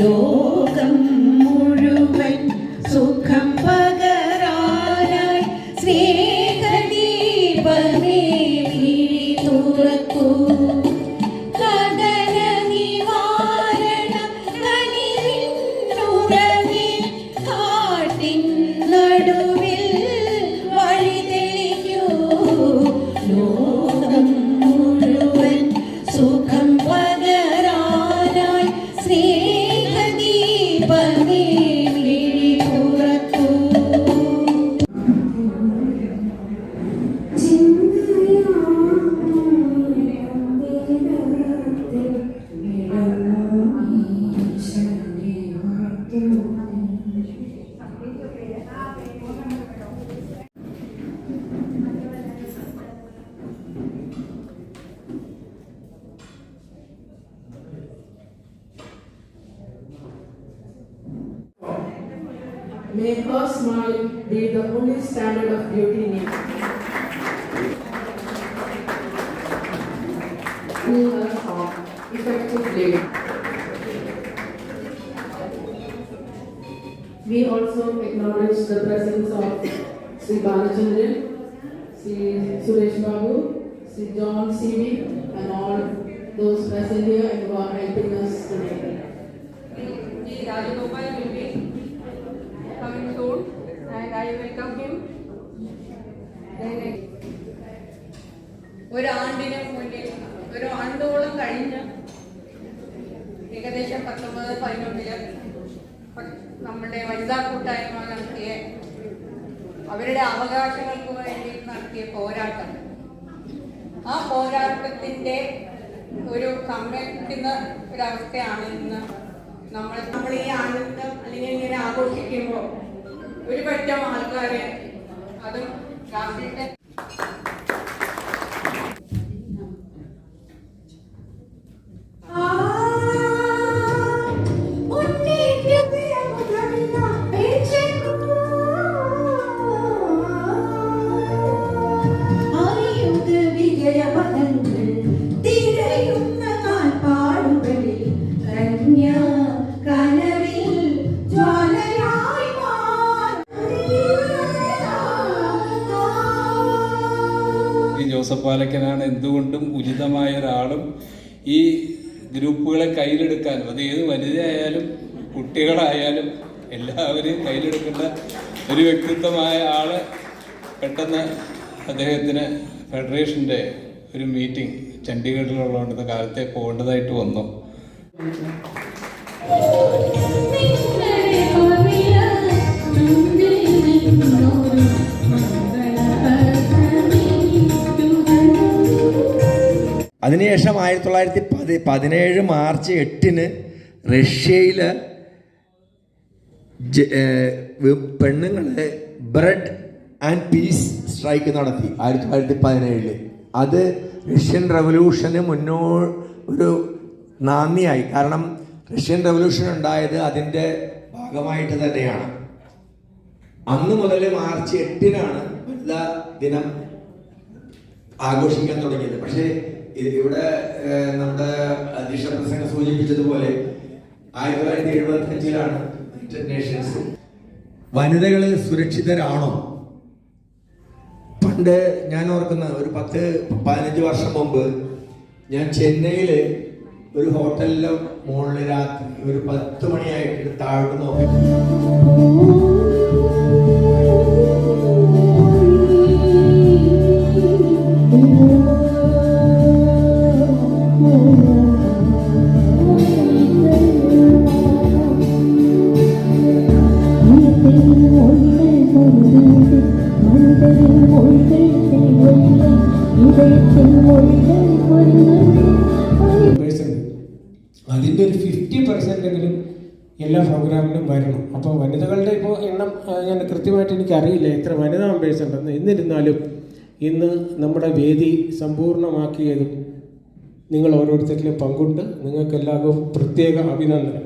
ലോകം മുഴുവൻ സുഖം പകരാനായി സ്നേഹദീപമേ വിഴി തുറക്കൂ. കടല നിവാരണ കനിവിന്നുറവേ കാട്ടിൻ നടുവിൽ വഴി തെളിക്കൂ. ലോകം മുഴുവൻ സുഖം പകരാനായി സ്നേഹദീപമേ വിഴി തുറക്കൂ. May her smile be the only standard of beauty in it. In her heart, effectively. We also acknowledge the presence of Sri Balachandran, Sri Suresh Babu, Sri John C.V. and all those present here and who are helping us today. Rajagopal will be coming soon and I welcome him. ഒരാണ്ടിന് മുന്നിൽ ഒരു ആണ്ടോളം കഴിഞ്ഞ് ഏകദേശം 1911 നമ്മുടെ വനിതാ കൂട്ടായ്മ നടത്തിയ അവരുടെ അവകാശങ്ങൾക്ക് വേണ്ടി നടത്തിയ പോരാട്ടം, ആ പോരാട്ടത്തിൻ്റെ ഒരു സമ്മേളിക്കുന്ന ഒരവസ്ഥയാണ് ഇന്ന് നമ്മൾ ഈ ആനന്ദം അല്ലെങ്കിൽ ഇങ്ങനെ ആഘോഷിക്കുമ്പോൾ ഒരു പറ്റം ആൾക്കാര് അതും രാഷ്ട്രീയ ജോസഫ് പാലക്കനാണ് എന്തുകൊണ്ടും ഉചിതമായ ഒരാളും ഈ ഗ്രൂപ്പുകളെ കയ്യിലെടുക്കാനും, അത് ഏത് വനിതയായാലും കുട്ടികളായാലും എല്ലാവരെയും കയ്യിലെടുക്കേണ്ട ഒരു വ്യക്തിത്വമായ ആള് പെട്ടെന്ന് അദ്ദേഹത്തിന് ഫെഡറേഷൻ്റെ ഒരു മീറ്റിംഗ് ചണ്ഡീഗഡിലുള്ളതുകൊണ്ട് കാലത്തെ പോകേണ്ടതായിട്ട് വന്നു. അതിനുശേഷം 1917 മാർച്ച് 8 റഷ്യയിൽ പെണ്ണുങ്ങളെ ബ്രെഡ് ആൻഡ് പീസ് സ്ട്രൈക്ക് നടത്തി 1917. അത് റഷ്യൻ റവല്യൂഷന് ഒരു നാന്ദിയായി. കാരണം റഷ്യൻ റവല്യൂഷൻ ഉണ്ടായത് അതിൻ്റെ ഭാഗമായിട്ട് തന്നെയാണ്. അന്ന് മുതൽ മാർച്ച് 8 വനിതാ ദിനം ആഘോഷിക്കാൻ തുടങ്ങിയത്. പക്ഷേ ഇവിടെ നമ്മുടെ അധ്യക്ഷ പ്രസംഗം സൂചിപ്പിച്ചതുപോലെ 1975 യുണൈറ്റഡ് നേഷൻസ് വനിതകൾ സുരക്ഷിതരാണോ? പണ്ട് ഞാൻ ഓർക്കുന്ന ഒരു 10-15 വർഷം മുമ്പ് ഞാൻ ചെന്നൈയിൽ ഒരു ഹോട്ടലിലെ മുകളിൽ രാത്രി ഒരു 10 മണിയായിട്ട് താഴോട്ട് നോക്കി. അതിൻ്റെ ഒരു 50% എല്ലാ പ്രോഗ്രാമിലും വരണം. അപ്പോൾ വനിതകളുടെ ഇപ്പോൾ എണ്ണം ഞാൻ കൃത്യമായിട്ട് എനിക്കറിയില്ല എത്ര വനിതാ മെമ്പേഴ്സ് ഉണ്ടെന്ന്. എന്നിരുന്നാലും ഇന്ന് നമ്മുടെ വേദി സമ്പൂർണ്ണമാക്കിയതും നിങ്ങൾ ഓരോരുത്തരിലും പങ്കുണ്ട്. നിങ്ങൾക്കെല്ലാവർക്കും പ്രത്യേക അഭിനന്ദനം.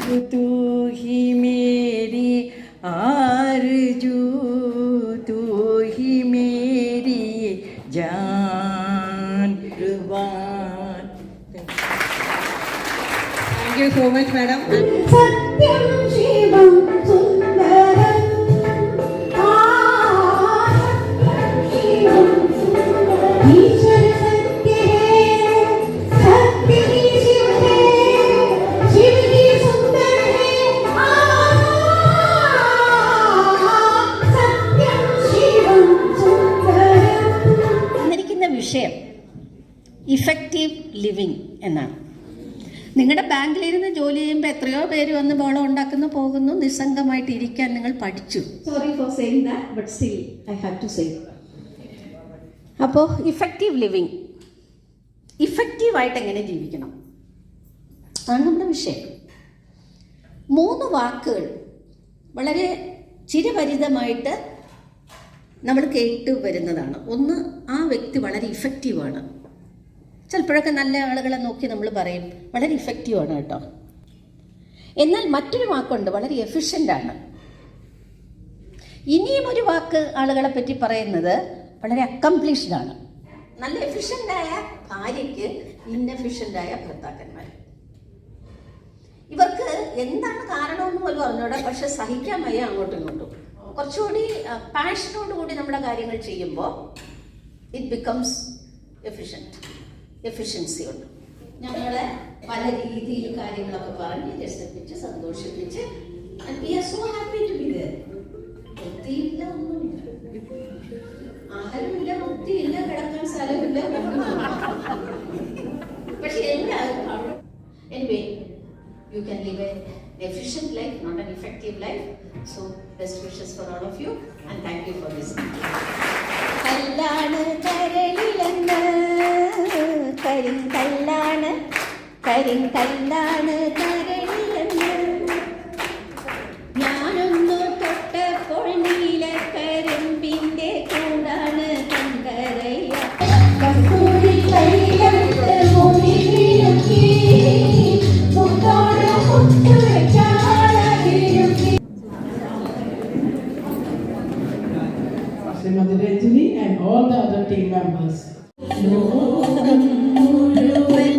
तू ही मेरी आरज़ू, तू ही मेरी जान कुर्बान. Thank you so much, madam. सत्यं शिवं सुन्दरं, शिवं सुन्दरं. ईश्वर सत्य है, सत्य ही शिव है, शिव ही सुंदर है. सत्यं शिवं सुन्दरं. തന്നിരിക്കുന്ന വിഷയം ഇഫക്റ്റീവ് ലിവിങ് എന്നാണ്. നിങ്ങളുടെ ബാങ്കിലിരുന്ന് ജോലി ചെയ്യുമ്പോൾ എത്രയോ പേര് വന്ന് ബഹളം ഉണ്ടാക്കുന്നു, പോകുന്നു. നിസ്സംഗമായിട്ട് ഇരിക്കാൻ നിങ്ങൾ പഠിച്ചു. Sorry for saying that, but still I have to say. അപ്പോൾ ഇഫക്റ്റീവ് ലിവിങ്, ഇഫക്റ്റീവായിട്ട് എങ്ങനെ ജീവിക്കണം, അതാണ് നമ്മുടെ വിഷയം. 3 വാക്കുകൾ വളരെ ചിരപരിതമായിട്ട് നമ്മൾ കേട്ട് വരുന്നതാണ്. ഒന്ന്, ആ വ്യക്തി വളരെ ഇഫക്റ്റീവാണ്. ചിലപ്പോഴൊക്കെ നല്ല ആളുകളെ നോക്കി നമ്മൾ പറയും വളരെ ഇഫക്റ്റീവാണ് കേട്ടോ. എന്നാൽ മറ്റൊരു വാക്കുണ്ട്, വളരെ എഫിഷ്യൻ്റാണ്. ഇനിയും ഒരു വാക്ക് ആളുകളെ പറ്റി പറയുന്നത് വളരെ അക്കംപ്ലിഷ്ഡാണ്. നല്ല എഫിഷ്യൻ്റായ ഭാര്യയ്ക്ക് ഇൻഎഫിഷ്യൻ്റായ ഭർത്താക്കന്മാർ. ഇവർക്ക് എന്താണ് കാരണമെന്ന് പോലും അറിഞ്ഞൂടാ, പക്ഷെ സഹിക്കാൻ വയ്യ അങ്ങോട്ടും ഇങ്ങോട്ടും. കുറച്ചുകൂടി പാഷനോട് കൂടി നമ്മുടെ കാര്യങ്ങൾ ചെയ്യുമ്പോൾ ഇറ്റ് ബിക്കംസ് എഫിഷ്യൻസി ഉണ്ട്. ഞങ്ങളെ പല രീതിയിൽ കാര്യങ്ങളൊക്കെ പറഞ്ഞ് രസിപ്പിച്ച് സന്തോഷിപ്പിച്ച് we are so happy to be there. വൃത്തിയില്ല, ഒന്നുമില്ല, ആഹാരമില്ല, വൃത്തിയില്ല, കിടക്കാൻ സ്ഥലമില്ല, പക്ഷെ എല്ലാവരും anyway, you can live an efficient life, not an effective life. So best wishes for all of you and thank you for listening. കല്ലാണ് കരളിലെന്ന്, കരിങ്കല്ലാണ്, കരിങ്കല്ലാണ് കരളിലെന്ന്. ഞാനൊന്നു തൊട്ടപ്പോൾ നീലക്കരിമ്പിന്റെ കൂടാണ് കണ്ടരയ്യ. കസ്തൂരി കൈയിലെടുത്ത് മുടിയിലുക്കി, മുത്തോട് മുത്ത് വെച്ചാളകിലുക്കി. Srimati Ranjini and all the other team members. ലോകം മുഴുവൻ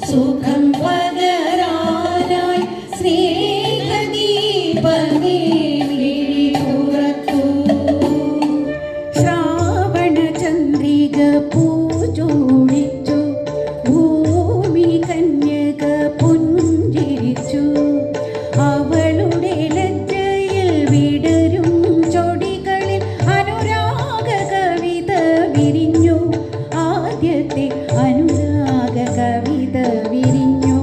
സുഖം പകരാനായി സ്നേഹദീപമേ മിഴി തുറക്കൂ. ശ്രാവണചന്ദ്രിക പൂജോടിച്ചു, ഭൂമി കന്യക പുഞ്ചിരിച്ചു. അവളുടെ ലജ്ജയിൽ വിടരും ചൊടികളിൽ അനുരാഗ കവിത വിരിഞ്ഞു. ആദ്യത്തെ അനുരാഗ കവിത വിരിഞ്ഞു.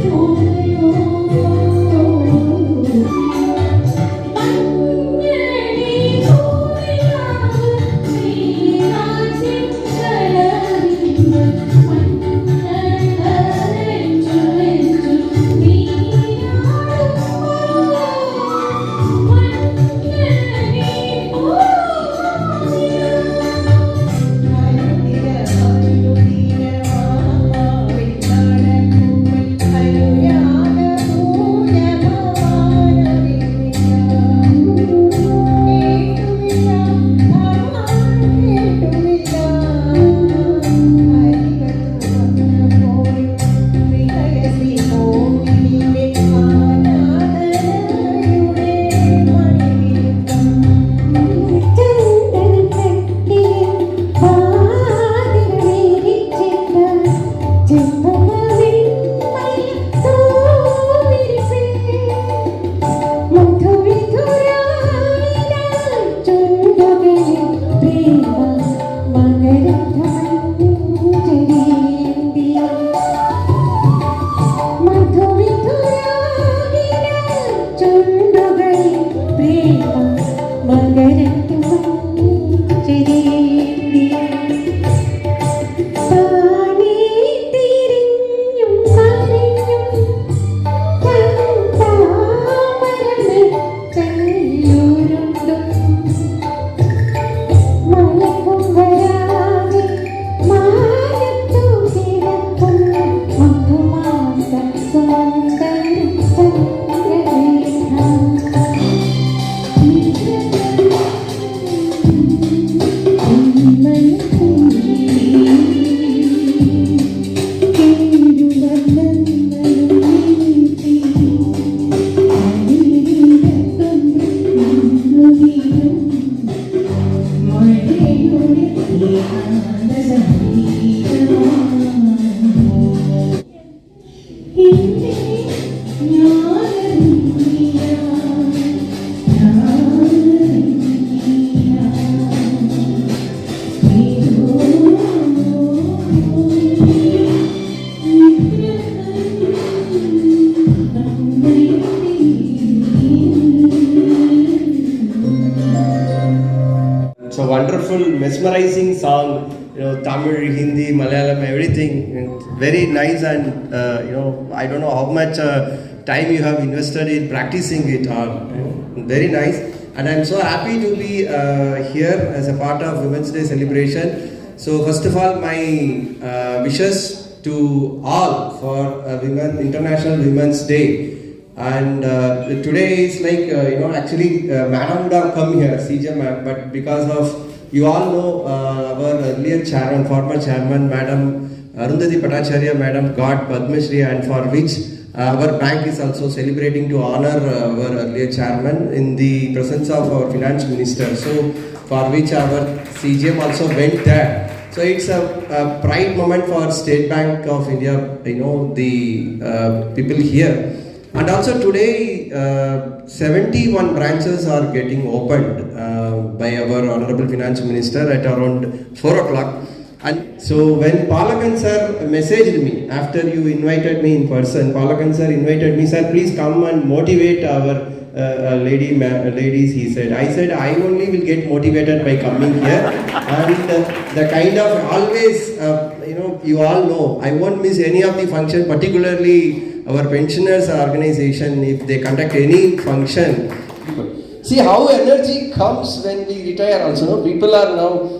Oh താനേ തിരിഞ്ഞും മറിഞ്ഞും ചെല്ലുരുണ്ടും മലക്കും വരാതെ മാനത്തു കിടക്കുന്നു മധുമാസ സുന്ദരം ചന്ദ്രലേഖ It's a wonderful, mesmerizing song. Tamil, Hindi, Malayalam, everything. It's very nice, and I don't know how much time you have invested in practicing it. Very nice, and I'm so happy to be here as a part of Women's Day celebration. So first of all, my wishes to all for International Women's Day. And today is like, actually Madam would have come here, CJ ma'am, but because of, you all know our earlier chairman, former chairman, Madam Arundhati Bhattacharya, Madam got Padma Shri, and for which our bank is also celebrating to honor our earlier chairman in the presence of our finance minister. So for which our CGM also went there. So it's a pride moment for State Bank of India, the people here. And also today, 71 branches are getting opened by our Honorable Finance Minister at around 4 o'clock. And so when Palakan sir messaged me, after you invited me in person, Palakan sir invited me, sir, please come and motivate our ladies, he said. I said, I only will get motivated by coming here. And the kind of always, you all know, I won't miss any of the function, particularly our pensioners organization, if they conduct any function. See how energy comes when we retire also. People are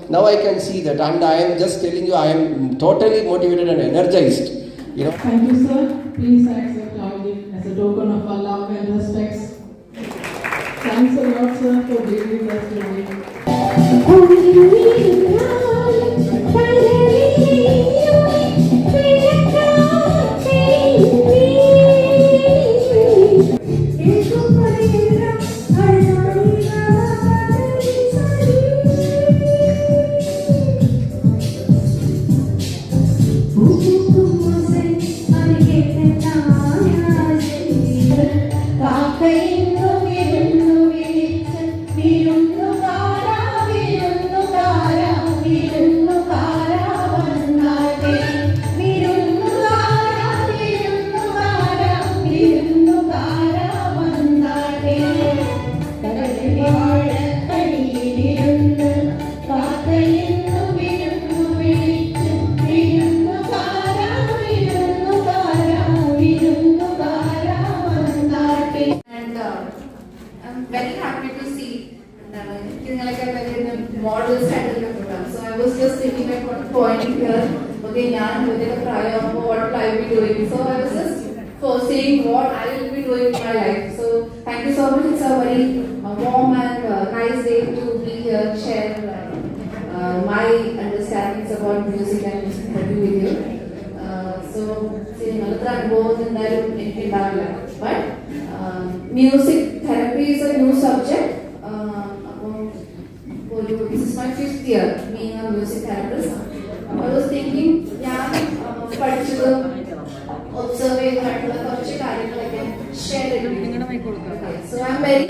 now I can see that, and I am just telling you, I am totally motivated and energized. Thank you, sir. Please accept our gift as a token of our love and respect. Thanks a lot, sir, for being with us today. Very happy to see models handling the program. So I was just thinking at one point here, okay, what will I be doing? So I was just foreseeing what I will be doing in my life. So thank you so much. It's a very warm and nice day to be here, share my understandings about music and music therapy with you. So but music therapy is a new subject. This is my 5th year being a music therapist. I was thinking, observe share it. So I'm very